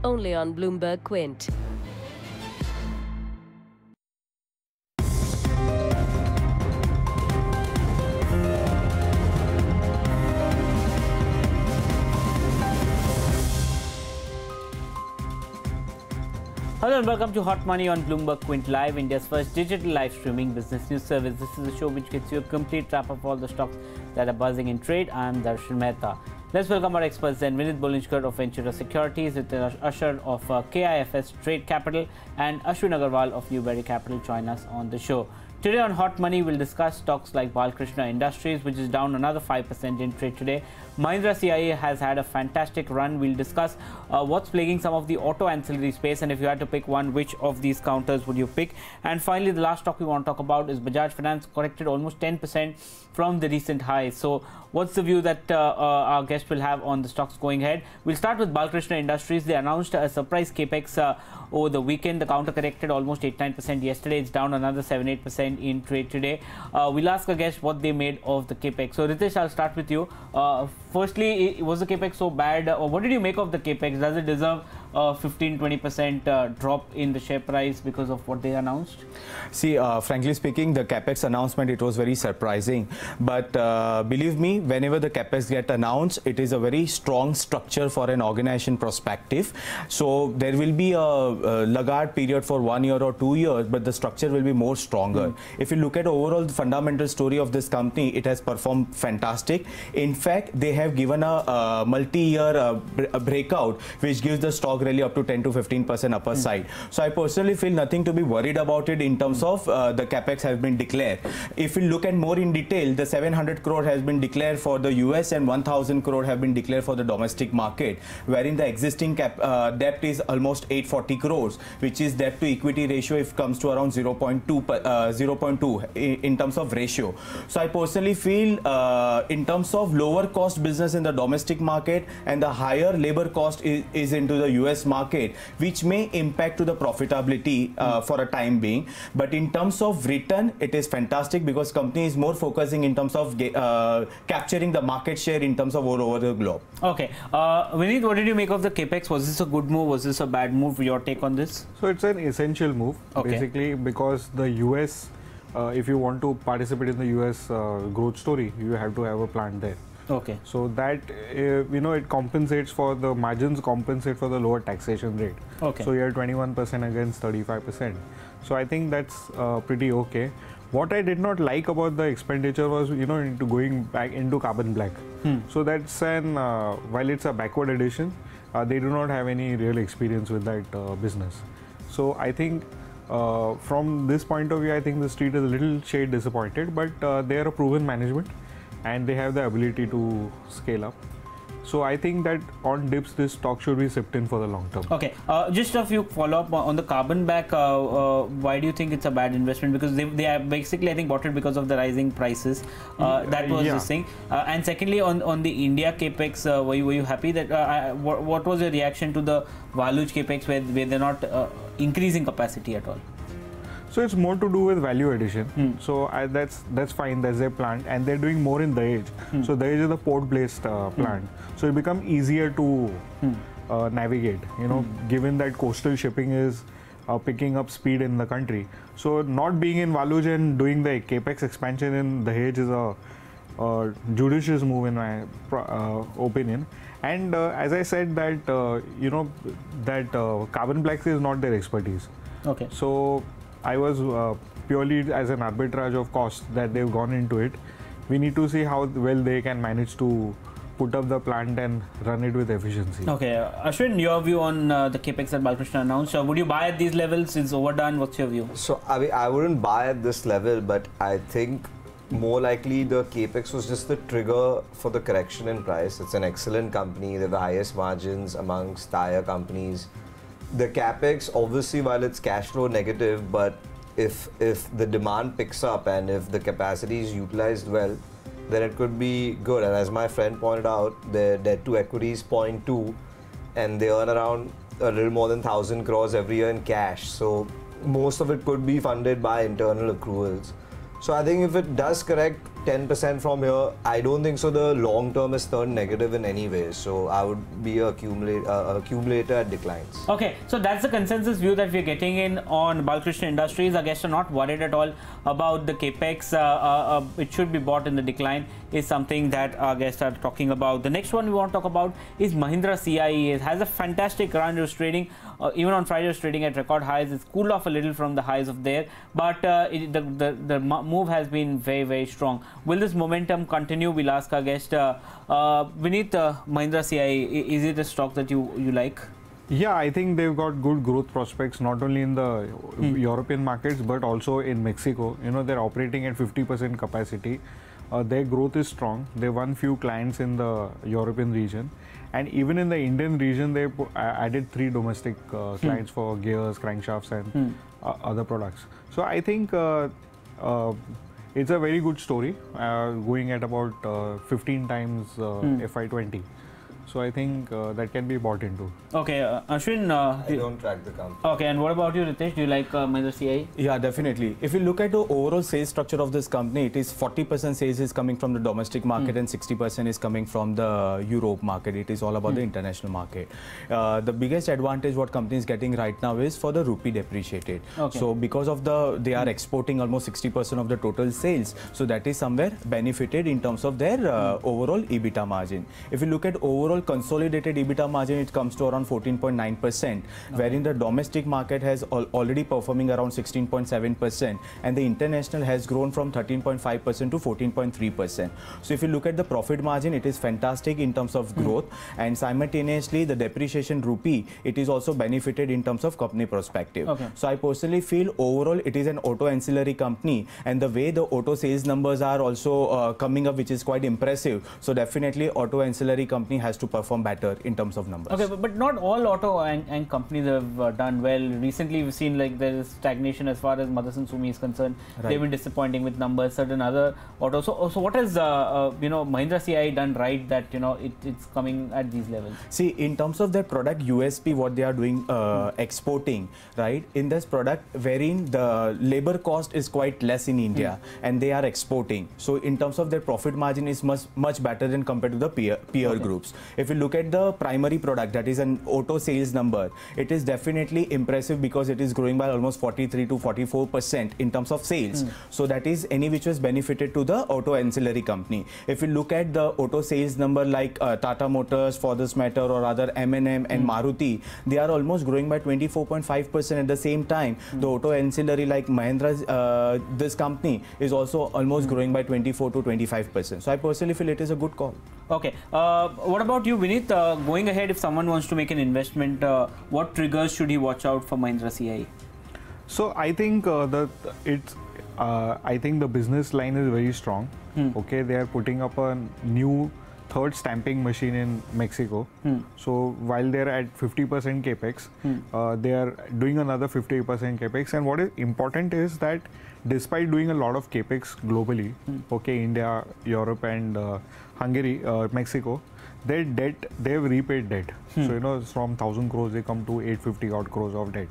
only on Bloomberg Quint. Hello and welcome to Hot Money on Bloomberg Quint Live, India's first digital live streaming business news service. This is a show which gets you a complete wrap of all the stocks that are buzzing in trade. I am Darshan Mehta. Let's welcome our experts then. Vinit Bolinjkar of Ventura Securities, Ritesh Ashar of KIFS Trade Capital, and Ashwin Agarwal of Newberry Capital join us on the show. Today on Hot Money, we'll discuss stocks like Balkrishna Industries, which is down another 5% in trade today. Mahindra CIE has had a fantastic run. We'll discuss what's plaguing some of the auto ancillary space, and if you had to pick one, which of these counters would you pick? And finally, the last stock we want to talk about is Bajaj Finance, corrected almost 10% from the recent highs. So what's the view that our guest will have on the stocks going ahead? We'll start with Balkrishna Industries. They announced a surprise Capex over the weekend. The counter corrected almost 8-9% yesterday. It's down another 7-8% in trade today. We'll ask our guest what they made of the Capex. So Ritesh, I'll start with you. Firstly, was the Capex so bad? What did you make of the Capex? Does it deserve 15-20% drop in the share price because of what they announced? See, frankly speaking, the Capex announcement, it was very surprising. But believe me, whenever the Capex get announced, it is a very strong structure for an organization perspective. So there will be a laggard period for 1 year or 2 years, but the structure will be more stronger. If you look at overall the fundamental story of this company, it has performed fantastic. In fact, they have given a multi-year breakout, which gives the stock rally up to 10-15% upper side. So I personally feel nothing to be worried about it in terms of the Capex has been declared. If we look at more in detail, the 700 crore has been declared for the US and 1000 crore have been declared for the domestic market, wherein the existing debt is almost 840 crores, which is debt to equity ratio if comes to around 0.2 in terms of ratio. So I personally feel in terms of lower cost business in the domestic market and the higher labor cost is into the US market, which may impact to the profitability for a time being. But in terms of return, it is fantastic because company is more focusing in terms of capturing the market share in terms of all over the globe. Okay. Vinit, what did you make of the Capex? Was this a good move? Was this a bad move? Your take on this? So it's an essential move, basically, because the US, if you want to participate in the US growth story, you have to have a plant there. Okay. So that, it compensates for the margins, compensate for the lower taxation rate. Okay. So you're 21% against 35%. So I think that's pretty okay. What I did not like about the expenditure was, into going back into carbon black. So that's while it's a backward addition, they do not have any real experience with that business. So I think from this point of view, I think the street is a little shade disappointed, but they are a proven management and they have the ability to scale up. So I think that on dips, this stock should be sipped in for the long term. Okay. Just a few follow-up on the carbon back. Why do you think it's a bad investment? Because they are basically, I think, bought it because of the rising prices. That was this thing. And secondly, on the India Capex, were you happy that what was your reaction to the Valuj Capex where they're not increasing capacity at all? So it's more to do with value addition. So that's fine. That's their plant, and they're doing more in Dahej. So Dahej is a port-based plant. So it becomes easier to navigate. Given that coastal shipping is picking up speed in the country. So not being in Valuj and doing the Capex expansion in Dahej is a judicious move in my opinion. And as I said that carbon blacks is not their expertise. Okay. So I was purely as an arbitrage of cost that they've gone into it. We need to see how well they can manage to put up the plant and run it with efficiency. Okay, Ashwin, your view on the Capex that Balkrishna announced. Would you buy at these levels? It's overdone. What's your view? So I wouldn't buy at this level, but I think more likely the Capex was just the trigger for the correction in price. It's an excellent company. They have the highest margins amongst tire companies. The Capex, obviously, while it's cash flow negative, but if the demand picks up and if the capacity is utilized well, then it could be good. And as my friend pointed out, their debt to equity is 0.2, and they earn around a little more than 1,000 crores every year in cash. So most of it could be funded by internal accruals. So I think if it does correct 10% from here. I don't think so. The long term is turned negative in any way. So I would be a accumulator at declines. Okay, so that's the consensus view that we're getting in on Balkrishna Industries. Our guests are not worried at all about the Capex. It should be bought in the decline is something that our guests are talking about. The next one we want to talk about is Mahindra CIE. It has a fantastic run. It was trading, even on Friday, it was trading at record highs. It's cooled off a little from the highs of there, but the move has been very, very strong. Will this momentum continue? We'll ask our guest. Vinit, Mahindra CIE, is it a stock that you like? Yeah, I think they've got good growth prospects, not only in the European markets, but also in Mexico. You know, they're operating at 50% capacity. Their growth is strong. They won few clients in the European region. And even in the Indian region, they added 3 domestic clients for gears, crankshafts and other products. So I think it's a very good story, going at about 15 times FY20. So I think that can be bought into. Okay, Ashwin. I don't track the company. Okay, and what about you, Ritesh? Do you like Mahindra CIE? Yeah, definitely. If you look at the overall sales structure of this company, it is 40% sales is coming from the domestic market and 60% is coming from the Europe market. It is all about the international market. The biggest advantage what company is getting right now is for the rupee depreciated. Okay. So because of they are exporting almost 60% of the total sales. So that is somewhere benefited in terms of their overall EBITDA margin. If you look at overall consolidated EBITDA margin, it comes to around 14.9%, wherein the domestic market has already performing around 16.7%, and the international has grown from 13.5% to 14.3%. So if you look at the profit margin, it is fantastic in terms of growth, and simultaneously the depreciation rupee, it is also benefited in terms of company perspective. Okay. So I personally feel overall it is an auto ancillary company, and the way the auto sales numbers are also coming up, which is quite impressive. So definitely auto ancillary company has to perform better in terms of numbers. Okay, but not all auto and companies have done well. Recently, we've seen like there is stagnation as far as Motherson Sumi is concerned. Right. They've been disappointing with numbers. Certain other autos. So what has Mahindra CIE done right that it's coming at these levels? See, in terms of their product USP, what they are doing exporting, right? In this product, wherein the labor cost is quite less in India, and they are exporting. So in terms of their profit margin is much better than compared to the peer groups. If you look at the primary product, that is an auto sales number, it is definitely impressive because it is growing by almost 43 to 44% in terms of sales. So that is any which was benefited to the auto ancillary company. If you look at the auto sales number like Tata Motors, for this matter, or other M&M and Maruti, they are almost growing by 24.5%. At the same time, the auto ancillary like Mahindra, this company is also almost growing by 24 to 25%. So I personally feel it is a good call. Okay. What about you, Vinit? Going ahead, if someone wants to make an investment, what triggers should he watch out for Mahindra CIE? So I think I think the business line is very strong. Okay, they are putting up a new third stamping machine in Mexico. So while they're at 50% Capex, they are doing another 50% Capex. And what is important is that despite doing a lot of Capex globally, okay, India, Europe and Hungary, Mexico, their debt, they've repaid debt. So, from 1,000 crores, they come to 850 odd crores of debt.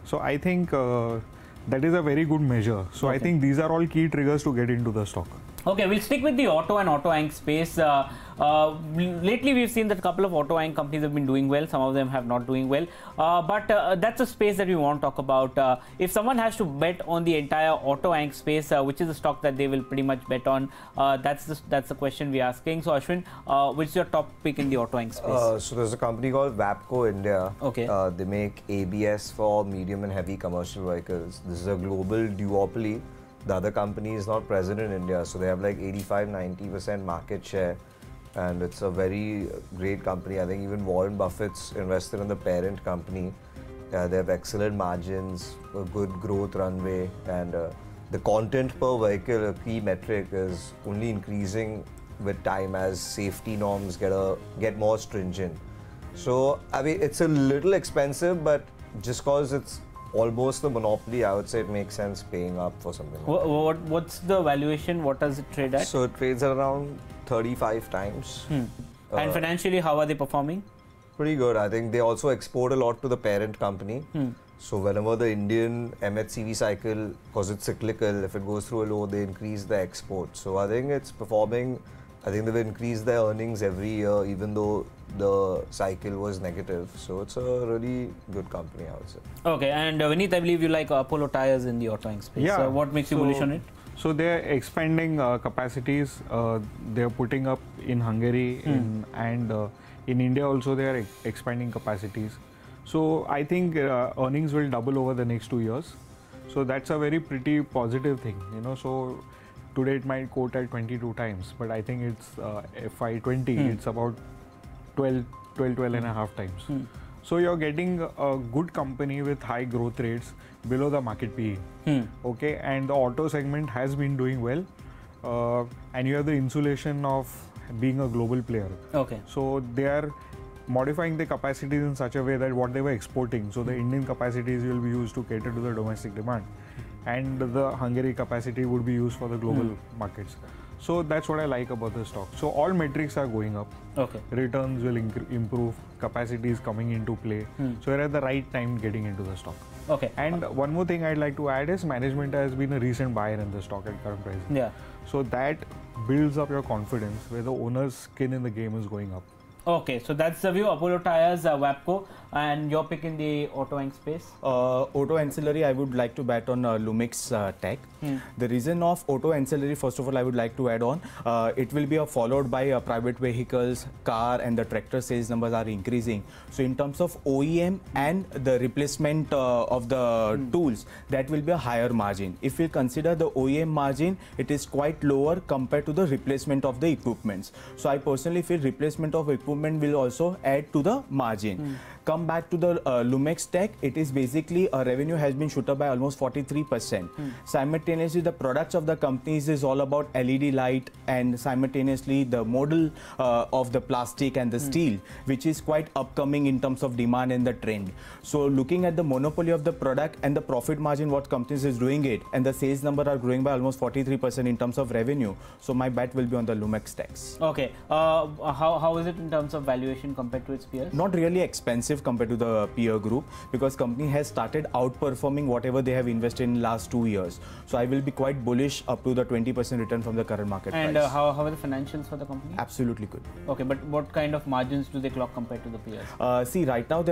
So I think that is a very good measure. So I think these are all key triggers to get into the stock. Okay, we'll stick with the auto and auto ank space. Lately, we've seen that a couple of auto ank companies have been doing well. Some of them have not doing well. But that's a space that we want to talk about. If someone has to bet on the entire auto ank space, which is a stock that they will pretty much bet on, that's the question we're asking. So, Ashwin, which is your top pick in the auto ank space? So there's a company called Vapco India. Okay. They make ABS for medium and heavy commercial vehicles. This is a global duopoly. The other company is not present in India, so they have like 85-90% market share, and it's a very great company. I think even Warren Buffett's invested in the parent company. They have excellent margins, a good growth runway, and the content per vehicle, a key metric, is only increasing with time as safety norms get more stringent. So I mean, it's a little expensive, but just cause it's almost a monopoly, I would say it makes sense paying up for something like that. What's the valuation? What does it trade at? So it trades at around 35 times. And financially, how are they performing? Pretty good. I think they also export a lot to the parent company. So whenever the Indian MHCV cycle, because it's cyclical, if it goes through a low, they increase the export. So I think it's performing. I think they've increased their earnings every year, even though the cycle was negative. So it's a really good company, I would say. Okay, and Vinit, I believe you like Apollo Tyres in the autoing space. Yeah. What makes you bullish on it? So they're expanding capacities. They're putting up in Hungary and in India also they are expanding capacities. So I think earnings will double over the next 2 years. So that's a very pretty positive thing, you know. So today it might quote at 22 times, but I think it's FY20, it's about 12 and a half times. So you're getting a good company with high growth rates below the market PE. Okay, and the auto segment has been doing well, and you have the insulation of being a global player. Okay. So they are modifying the capacities in such a way that what they were exporting, so the Indian capacities will be used to cater to the domestic demand, and the Hungary capacity would be used for the global markets. So that's what I like about the stock. So all metrics are going up. Okay. Returns will improve, capacity is coming into play. So you're at the right time getting into the stock. Okay. And one more thing I'd like to add is management has been a recent buyer in the stock at current price. Yeah. So that builds up your confidence where the owner's skin in the game is going up. Okay, so that's the view. Apollo Tyres, WAPCO, and your pick in the autoing space? Auto ancillary, I would like to bet on Lumix Tech. The reason of auto ancillary, first of all, I would like to add on, it will be followed by private vehicles, car, and the tractor sales numbers are increasing. So in terms of OEM and the replacement of the tools, that will be a higher margin. If we consider the OEM margin, it is quite lower compared to the replacement of the equipments. So I personally feel replacement of equipment will also add to the margin. Come back to the Lumix Tech, it is basically revenue has been shoot up by almost 43%. Simultaneously, the products of the companies is all about LED light, and simultaneously the model of the plastic and the steel, which is quite upcoming in terms of demand and the trend. So looking at the monopoly of the product and the profit margin, what companies is doing it, and the sales number are growing by almost 43% in terms of revenue. So my bet will be on the Lumix Techs. Okay. How is it in terms of valuation compared to its peers? Not really expensive compared to the peer group, because company has started outperforming whatever they have invested in last 2 years. So I will be quite bullish up to the 20% return from the current market and price. how are the financials for the company? Absolutely good. Okay, but what kind of margins do they clock compared to the peers? See, right now,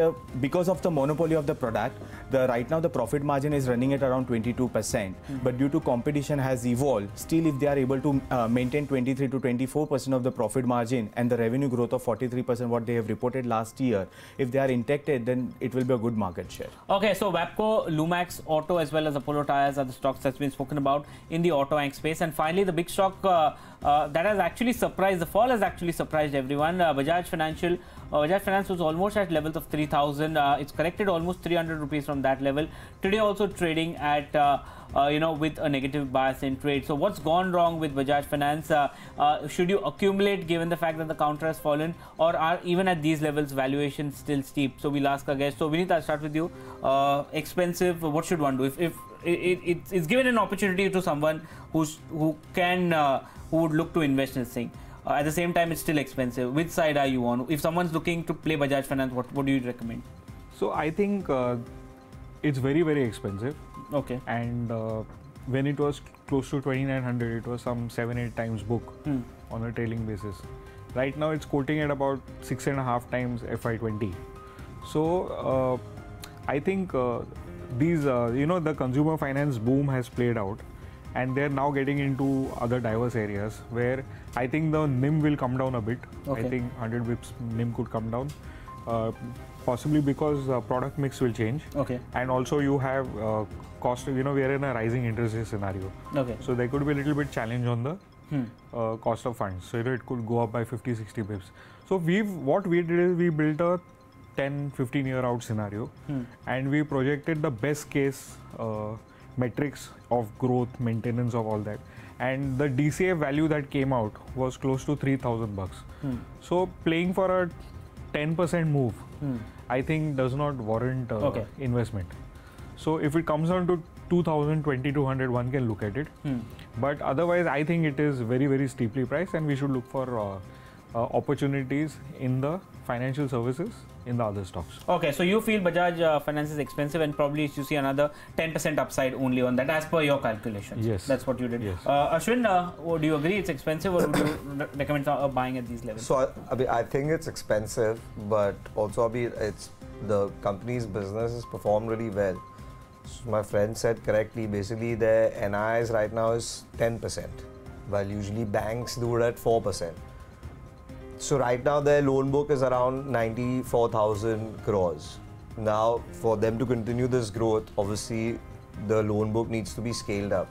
because of the monopoly of the product, right now the profit margin is running at around 22%. But due to competition has evolved, still if they are able to maintain 23 to 24% of the profit margin and the revenue growth of 43% what they have reported last year, if they are intact, then it will be a good market share. Okay, so WAPCO, Lumax Auto as well as Apollo Tyres are the stocks that's been spoken about in the auto ank space. And finally, the big stock that has actually surprised, the fall has actually surprised everyone. Bajaj Finance was almost at levels of 3,000. It's corrected almost 300 rupees from that level. Today also trading at with a negative bias in trade. So what's gone wrong with Bajaj Finance? Should you accumulate given the fact that the counter has fallen, or are even at these levels valuations still steep? So we'll ask our guest. So Vinit, I'll start with you. Expensive, what should one do? If it's given an opportunity to someone who would look to invest in this thing. At the same time, it's still expensive. Which side are you on? If someone's looking to play Bajaj Finance, what do you recommend? So I think it's very, very expensive. Okay. And when it was close to 2,900, it was some 7-8 times book on a trailing basis. Right now, it's quoting at about 6.5 times FY20. So I think these, the consumer finance boom has played out, and they're now getting into other diverse areas where I think the NIM will come down a bit. Okay. I think 100 bips NIM could come down, possibly because product mix will change. Okay. And also you have cost, we are in a rising interest rate scenario. Okay. So there could be a little bit challenge on the cost of funds. So it could go up by 50-60 bips. So what we did is we built a 10-15 year out scenario, and we projected the best case metrics of growth, maintenance of all that, and the DCF value that came out was close to 3,000 bucks. So playing for a 10% move, I think does not warrant investment. So if it comes down to 2,000, 2,200, one can look at it. But otherwise, I think it is very, very steeply priced, and we should look for opportunities in the financial services in the other stocks. Okay, so you feel Bajaj Finance is expensive and probably you see another 10% upside only on that as per your calculations. Yes. That's what you did. Yes. Ashwin, do you agree it's expensive or would you recommend buying at these levels? So I think it's expensive, but also it's the company's business has performed really well. So my friend said correctly, basically their NIs right now is 10%, while usually banks do it at 4%. So right now their loan book is around 94,000 crores. Now for them to continue this growth, obviously the loan book needs to be scaled up.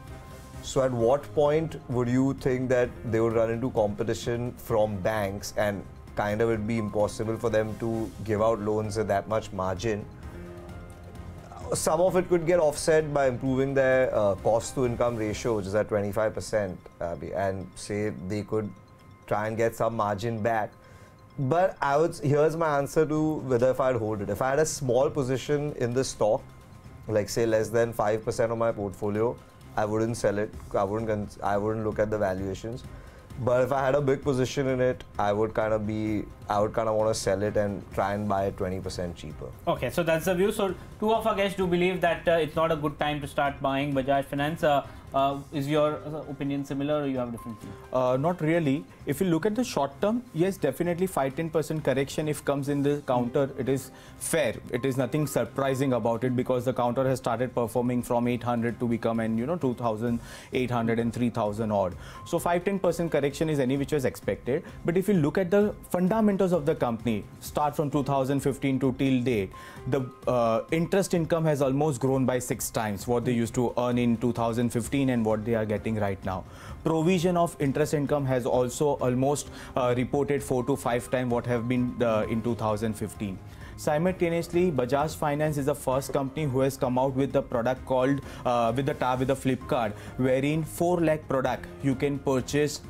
So at what point would you think that they would run into competition from banks and kind of it'd be impossible for them to give out loans at that much margin? Some of it could get offset by improving their cost to income ratio, which is at 25%, and say they could try and get some margin back. But here's my answer to whether if I'd hold it. If I had a small position in the stock, like say less than 5% of my portfolio, I wouldn't sell it. I wouldn't look at the valuations. But if I had a big position in it, I would kind of want to sell it and try and buy it 20% cheaper. Okay, so that's the view. So two of our guests do believe that it's not a good time to start buying Bajaj Finance. Is your opinion similar or you have a different view? Not really. If you look at the short term, yes, definitely 5-10% correction if comes in the counter, it is fair. It is nothing surprising about it because the counter has started performing from 800 to become 2,800 and 3,000 odd. So 5-10% correction is any which was expected. But if you look at the fundamentals of the company, start from 2015 to till date, the interest income has almost grown by 6 times what they used to earn in 2015 and what they are getting right now. Provision of interest income has also almost reported 4 to 5 times what have been in 2015. Simultaneously, Bajaj Finance is the first company who has come out with a product called with the Flipkart, wherein 4 lakh product you can purchase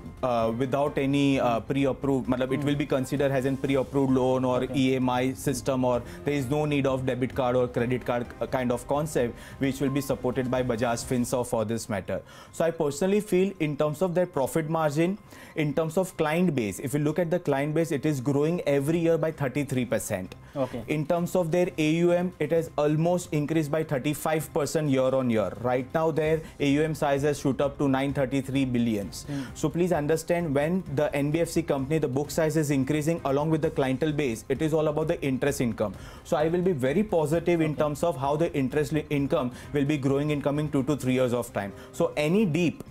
without any pre-approved, it will be considered as a pre-approved loan or EMI system, or there is no need of debit card or credit card kind of concept, which will be supported by Bajaj Finance for this matter. So I personally feel in terms of their profit margin, in terms of client base, if you look at the client base, it is growing every year by 33%. Okay. In terms of their AUM, it has almost increased by 35% year on year. Right now, their AUM size has shoot up to 933 billions. So please understand, when the NBFC company, the book size is increasing along with the clientele base, it is all about the interest income. So I will be very positive in terms of how the interest income will be growing in coming 2 to 3 years of time. So any deep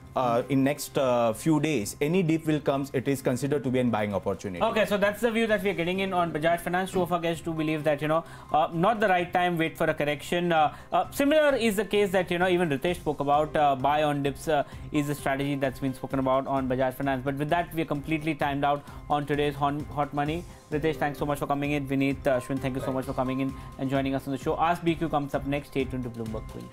in next few days, any dip will come, it is considered to be a buying opportunity. Okay, so that's the view that we are getting in on Bajaj Finance. Two of our guests do believe that, not the right time, wait for a correction. Similar is the case that, even Ritesh spoke about, buy on dips is a strategy that's been spoken about on Bajaj Finance. But with that, we are completely timed out on today's Hot Money. Ritesh, thanks so much for coming in. Vinit, Ashwin, thank you so much for coming in and joining us on the show. Ask BQ comes up next. Stay tuned to Bloomberg Quint.